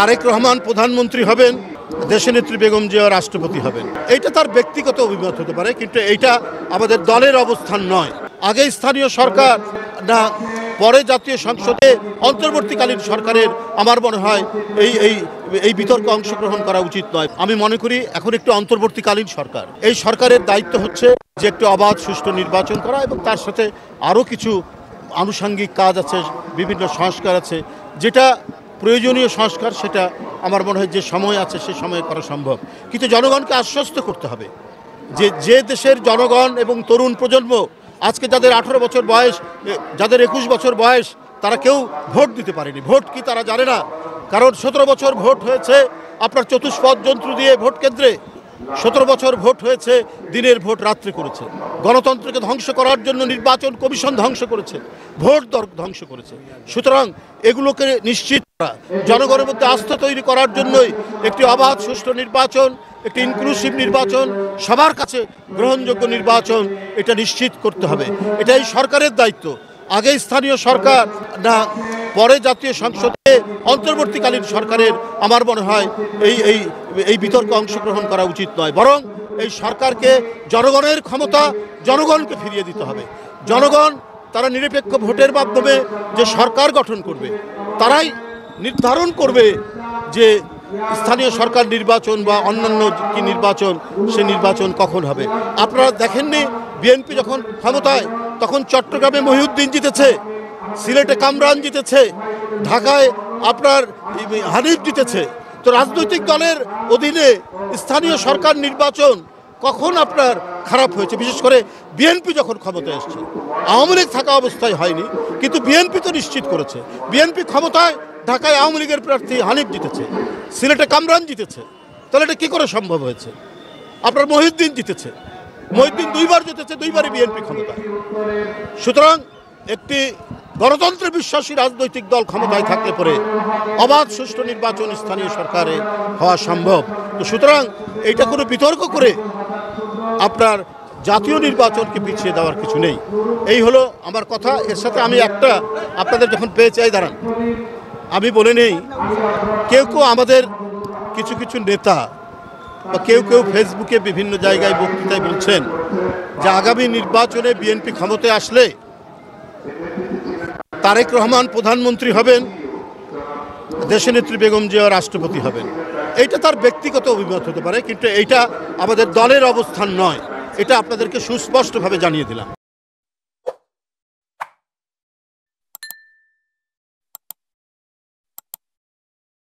তারেক রহমান প্রধানমন্ত্রী হবেন, দেশনেত্রী বেগম জিয়া রাষ্ট্রপতি হবেন। এইটা তার ব্যক্তিগত অভিমত হতে পারে, কিন্তু এইটা আমাদের দলের অবস্থান নয়। আগে স্থানীয় সরকার না পরে জাতীয় সংসদে অন্তর্বর্তীকালীন সরকারের আমার মনে হয় এই বিতর্কে অংশগ্রহণ করা উচিত নয়। আমি মনে করি এখন একটু অন্তর্বর্তীকালীন সরকার, এই সরকারের দায়িত্ব হচ্ছে যে একটু অবাধ সুষ্ঠু নির্বাচন করা এবং তার সাথে আরও কিছু আনুষঙ্গিক কাজ আছে, বিভিন্ন সংস্কার আছে, যেটা প্রয়োজনীয় সংস্কার সেটা আমার মনে হয় যে সময় আছে সে সময়ে করা সম্ভব। কিন্তু জনগণকে আশ্বস্ত করতে হবে যে দেশের জনগণ এবং তরুণ প্রজন্ম আজকে যাদের 18 বছর বয়স, যাদের 21 বছর বয়স, তারা কেউ ভোট দিতে পারেনি। ভোট কি তারা জানে না, কারণ 17 বছর ভোট হয়েছে আপনার চতুষ্পদ যন্ত্র দিয়ে ভোট কেন্দ্রে, 17 বছর ভোট হয়েছে দিনের ভোট রাত্রে করেছে, গণতন্ত্রকে ধ্বংস করার জন্য নির্বাচন কমিশন ধ্বংস করেছে, ভোট ধ্বংস করেছে। সুতরাং এগুলোকে নিশ্চিত করা, জনগণের মধ্যে আস্থা তৈরি করার জন্যই একটি অবাধ সুষ্ঠু নির্বাচন, একটি ইনক্লুসিভ নির্বাচন, সবার কাছে গ্রহণযোগ্য নির্বাচন, এটা নিশ্চিত করতে হবে। এটাই সরকারের দায়িত্ব। আগে স্থানীয় সরকার না পরে জাতীয় সংসদে অন্তর্বর্তীকালীন সরকারের আমার মনে হয় এই বিতর্কে অংশগ্রহণ করা উচিত নয়। বরং এই সরকারকে জনগণের ক্ষমতা জনগণকে ফিরিয়ে দিতে হবে। জনগণ তারা নিরপেক্ষ ভোটের মাধ্যমে যে সরকার গঠন করবে, তারাই নির্ধারণ করবে যে স্থানীয় সরকার নির্বাচন বা অন্যান্য কি নির্বাচন, সে নির্বাচন কখন হবে। আপনারা দেখেননি বিএনপি যখন ক্ষমতায় তখন চট্টগ্রামে মহিউদ্দিন জিতেছে, সিলেটে কামরান জিতেছে, ঢাকায় আপনার হানিফ জিতেছে। তো রাজনৈতিক দলের অধীনে স্থানীয় সরকার নির্বাচন কখন আপনার খারাপ হয়েছে? বিশেষ করে বিএনপি যখন ক্ষমতায় এসছে, আওয়ামী লীগ থাকা অবস্থায় হয়নি, কিন্তু বিএনপি তো নিশ্চিত করেছে। বিএনপি ক্ষমতায় ঢাকায় আওয়ামী লীগের প্রার্থী হানিফ জিতেছে, সিলেটে কামরান জিতেছে। তাহলে এটা কী করে সম্ভব হয়েছে? আপনার মহিউদ্দিন জিতেছে, মহিউদ্দিন 2বার জিতেছে, 2বারই বিএনপি ক্ষমতায়। সুতরাং একটি গণতন্ত্রে বিশ্বাসী রাজনৈতিক দল ক্ষমতায় থাকলে পরে অবাধ সুষ্ঠু নির্বাচন স্থানীয় সরকারে হওয়া সম্ভব। তো সুতরাং এইটা কোনো বিতর্ক করে আপনার জাতীয় নির্বাচনকে পিছিয়ে দেওয়ার কিছু নেই। এই হলো আমার কথা। এর সাথে আমি একটা আপনাদের যখন পেয়ে চাই দাঁড়ান, আমি বলে নেই, কেউ আমাদের কিছু নেতা বা কেউ ফেসবুকে বিভিন্ন জায়গায় বক্তৃতায় বলছেন যে আগামী নির্বাচনে বিএনপি ক্ষমতায় আসলে তারেক রহমান প্রধানমন্ত্রী হবেন, দেশনেত্রী বেগম জিয়া রাষ্ট্রপতি হবেন। এইটা তার ব্যক্তিগত অভিমত হতে পারে, কিন্তু এইটা আমাদের দলের অবস্থান নয়। এটা আপনাদেরকে সুস্পষ্টভাবে জানিয়ে দিলাম।